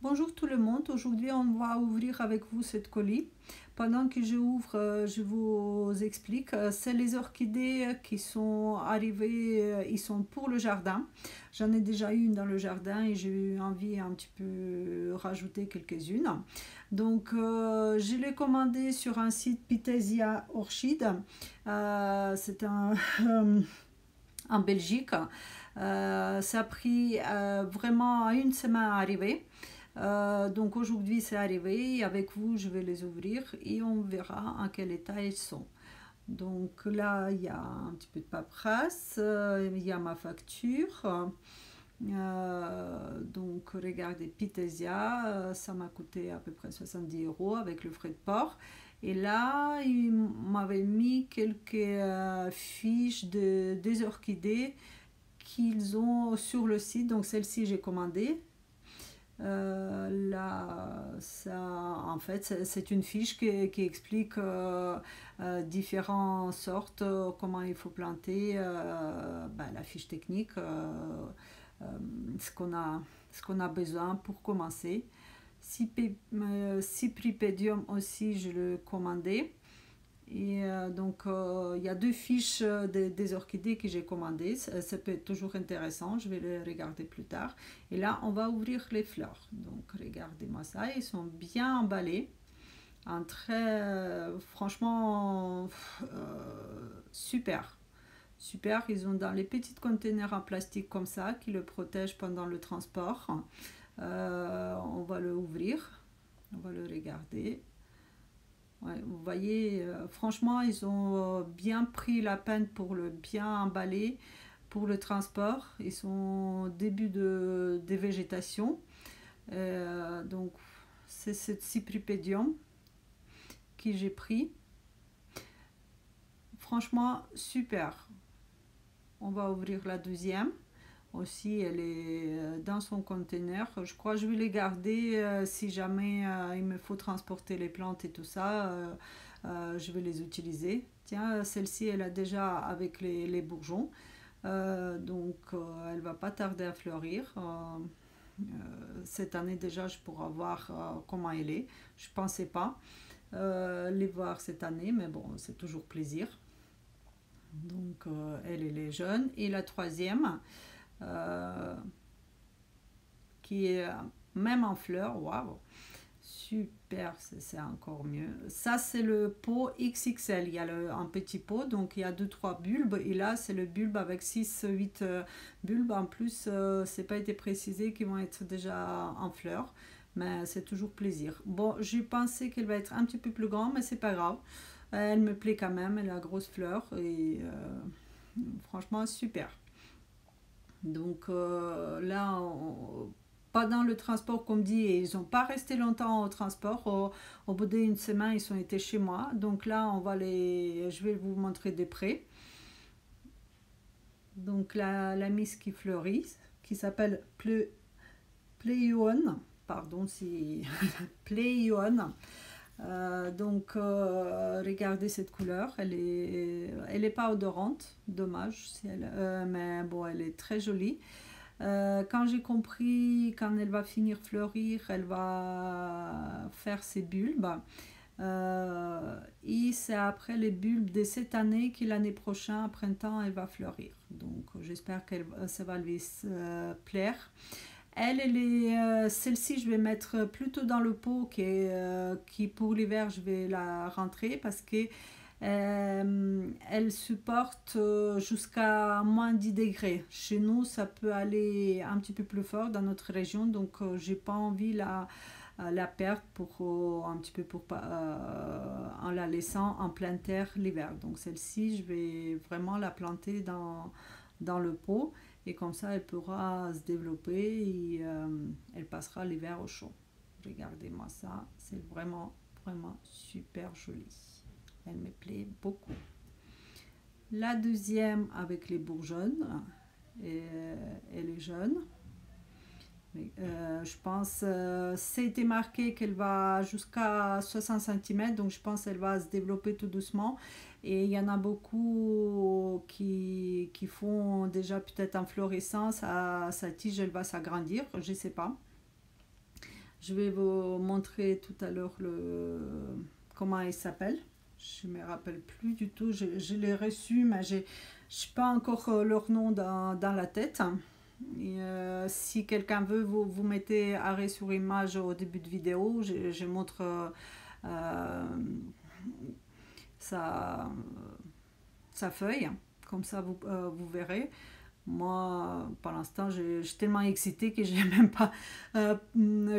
Bonjour tout le monde, aujourd'hui on va ouvrir avec vous cette colis. Pendant que je ouvre, je vous explique. C'est les orchidées qui sont arrivées, ils sont pour le jardin. J'en ai déjà une dans le jardin et j'ai eu envie un petit peu rajouter quelques-unes. Donc je l'ai commandé sur un site Pitesia Orchid. C'est un en Belgique. Ça a pris vraiment une semaine à arriver. Donc aujourd'hui c'est arrivé, avec vous je vais les ouvrir et on verra en quel état ils sont. Donc là il y a un petit peu de paperasse, il y a ma facture. Donc regardez, Pitesia, ça m'a coûté à peu près 70 € avec le frais de port. Et là, il m'avait mis quelques fiches des orchidées qu'ils ont sur le site. Donc celle-ci, j'ai commandé. Là, ça, en fait, c'est une fiche qui explique différentes sortes, comment il faut planter, la fiche technique, euh, ce qu'on a, ce qu'on a besoin pour commencer. Cypripedium aussi, je le commandais. Et donc, il y a deux fiches des orchidées que j'ai commandées. Ça peut être toujours intéressant. Je vais les regarder plus tard. Et là, on va ouvrir les fleurs. Donc, regardez-moi ça. Ils sont bien emballés. Un très, franchement, super. Super. Ils ont dans les petits containers en plastique comme ça qui le protègent pendant le transport. On va le ouvrir. On va le regarder. Ouais, vous voyez, franchement, ils ont bien pris la peine pour le bien emballer, pour le transport. Ils sont au début des végétations. Donc, c'est ce cypripedium que j'ai pris. Franchement, super. On va ouvrir la deuxième. Aussi, elle est dans son conteneur. Je crois que je vais les garder si jamais il me faut transporter les plantes et tout ça. Je vais les utiliser. Tiens, celle-ci, elle a déjà avec les bourgeons. Donc, elle va pas tarder à fleurir. Cette année déjà, je pourrai voir comment elle est. Je pensais pas les voir cette année, mais bon, c'est toujours plaisir. Donc, elle est jeune. Et la troisième, euh, qui est même en fleurs, waouh, super, c'est encore mieux. Ça, c'est le pot XXL. Il y a un petit pot, donc il y a deux trois bulbes. Et là, c'est le bulbe avec 6 8 bulbes. En plus, c'est pas été précisé qu'ils vont être déjà en fleurs. Mais c'est toujours plaisir. Bon, j'ai pensé qu'elle va être un petit peu plus grande, mais c'est pas grave. Elle me plaît quand même. Elle a grosse fleur. Et franchement, super. Donc là, pendant le transport, comme dit, ils n'ont pas resté longtemps au transport. Au bout d'une semaine, ils ont été chez moi. Donc là, je vais vous montrer de près. Donc la mise qui fleurit, qui s'appelle Pleione. Pardon si Pleione. Regardez cette couleur, elle est pas odorante, dommage, si mais bon, elle est très jolie. Quand j'ai compris, quand elle va finir fleurir, elle va faire ses bulbes. Et c'est après les bulbes de cette année que l'année prochaine, à printemps, elle va fleurir. Donc j'espère que ça va lui plaire. Celle-ci, je vais mettre plutôt dans le pot qui pour l'hiver, je vais la rentrer parce que elle supporte jusqu'à moins 10 degrés. Chez nous, ça peut aller un petit peu plus fort dans notre région, donc j'ai pas envie la perdre pour un petit peu en la laissant en pleine terre l'hiver. Donc celle-ci, je vais vraiment la planter dans le pot et comme ça elle pourra se développer et elle passera l'hiver au chaud. Regardez-moi ça, c'est vraiment vraiment super joli. Elle me plaît beaucoup. La deuxième avec les bourgeons, elle est jeune. Je pense c'était marqué qu'elle va jusqu'à 60 cm, donc je pense qu'elle va se développer tout doucement. Et il y en a beaucoup qui font déjà peut-être en florescence, sa tige elle va s'agrandir, je ne sais pas. Je vais vous montrer tout à l'heure comment il s'appelle. Je ne me rappelle plus du tout. Je l'ai reçu, mais je n'ai pas encore leur nom dans la tête. Et, si quelqu'un veut, vous mettez arrêt sur image au début de vidéo. Je montre sa feuille. Comme ça, vous verrez. Moi, pour l'instant, je suis tellement excitée que j'ai même pas,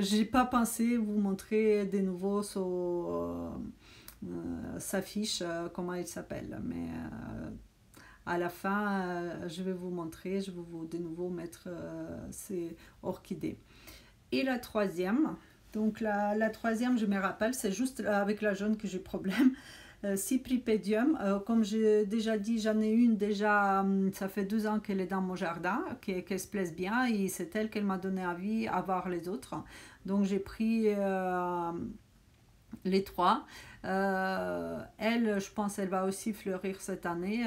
j'ai pas pensé vous montrer de nouveau sa fiche, comment il s'appelle. Mais à la fin, je vais vous montrer, je vais vous de nouveau mettre ces orchidées. Et la troisième, donc la troisième, je me rappelle, c'est juste avec la jaune que j'ai problème. Cypripedium, comme j'ai déjà dit, j'en ai une déjà, ça fait 2 ans qu'elle est dans mon jardin, qu'elle se plaise bien, et c'est elle qu'elle m'a donné envie à voir les autres. Donc j'ai pris les 3. Elle, je pense, elle va aussi fleurir cette année.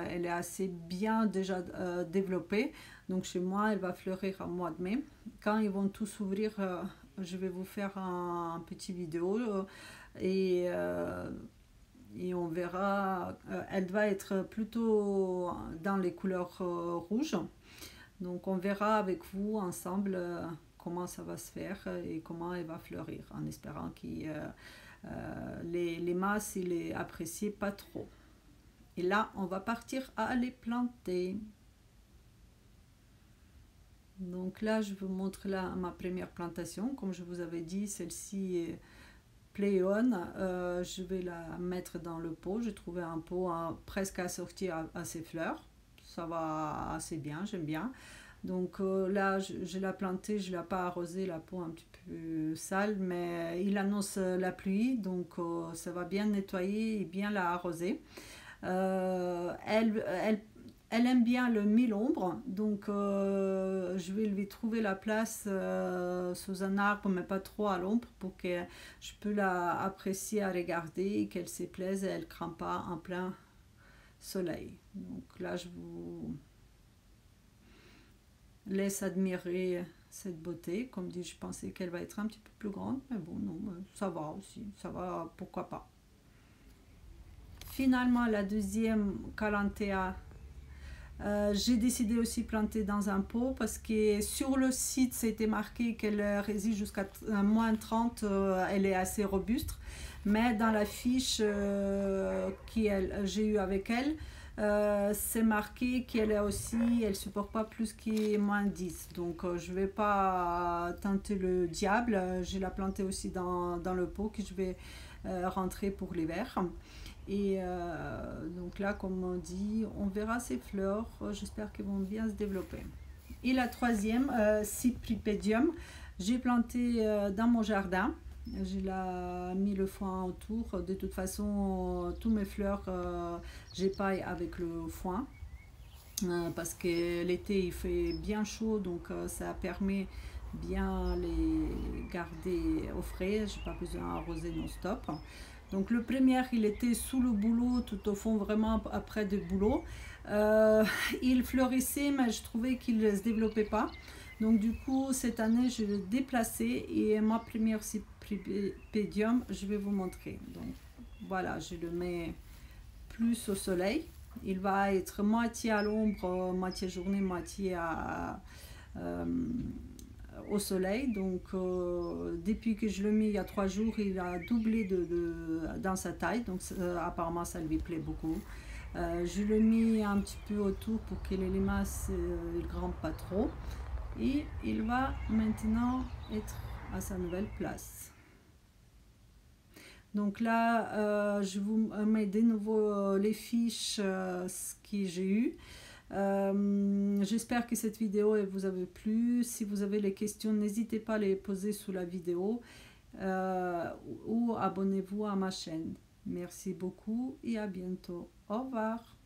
Elle est assez bien déjà développée. Donc chez moi, elle va fleurir en mois de mai. Quand ils vont tous s'ouvrir, je vais vous faire un petit vidéo et on verra. Elle va être plutôt dans les couleurs rouges. Donc on verra avec vous ensemble comment ça va se faire et comment elle va fleurir, en espérant que les masses, il les apprécient pas trop. Et là, on va partir à les planter. Donc là, je vous montre là ma première plantation. Comme je vous avais dit, celle-ci est Pléon. Je vais la mettre dans le pot. J'ai trouvé un pot presque assorti à ses fleurs. Ça va assez bien, j'aime bien. Donc là, je l'ai plantée, je ne l'ai pas arrosée, la peau un petit peu sale, mais il annonce la pluie, donc ça va bien nettoyer et bien la arroser. Elle aime bien le mi-ombre, donc je vais lui trouver la place sous un arbre, mais pas trop à l'ombre, pour que je peux la apprécier à regarder et qu'elle se plaise et elle ne crame pas en plein soleil. Donc là, je vous laisse admirer cette beauté. Comme dit, je pensais qu'elle va être un petit peu plus grande, mais bon, non, ça va aussi, ça va, pourquoi pas. Finalement, la deuxième Calanthea, j'ai décidé aussi de planter dans un pot parce que sur le site c'était marqué qu'elle résiste jusqu'à moins 30, elle est assez robuste, mais dans la fiche que j'ai eue avec elle, c'est marqué qu'elle est aussi, elle supporte pas plus que moins 10. Donc je vais pas tenter le diable. Je l'ai plantée aussi dans le pot que je vais rentrer pour l'hiver. Et donc là, comme on dit, on verra ces fleurs. J'espère qu'elles vont bien se développer. Et la troisième, Cypripedium, j'ai planté dans mon jardin. J'ai mis le foin autour. De toute façon, tous mes fleurs, j'épaille avec le foin. Parce que l'été, il fait bien chaud, donc ça permet bien les garder au frais. Je n'ai pas besoin d'arroser non-stop. Donc le premier, il était sous le bouleau, tout au fond, vraiment après le boulot. Il fleurissait, mais je trouvais qu'il ne se développait pas. Donc du coup, cette année, je l'ai déplacé et ma première Cypripedium, je vais vous montrer. Donc voilà, je le mets plus au soleil. Il va être moitié à l'ombre, moitié journée, moitié au soleil. Donc depuis que je le mets il y a 3 jours, il a doublé dans sa taille. Donc apparemment ça lui plaît beaucoup. Je le mets un petit peu autour pour que les limaces ne grimpent pas trop. Et il va maintenant être à sa nouvelle place. Donc là, je vous mets de nouveau les fiches que j'ai eues. J'espère que cette vidéo vous a plu. Si vous avez des questions, n'hésitez pas à les poser sous la vidéo ou abonnez-vous à ma chaîne. Merci beaucoup et à bientôt. Au revoir.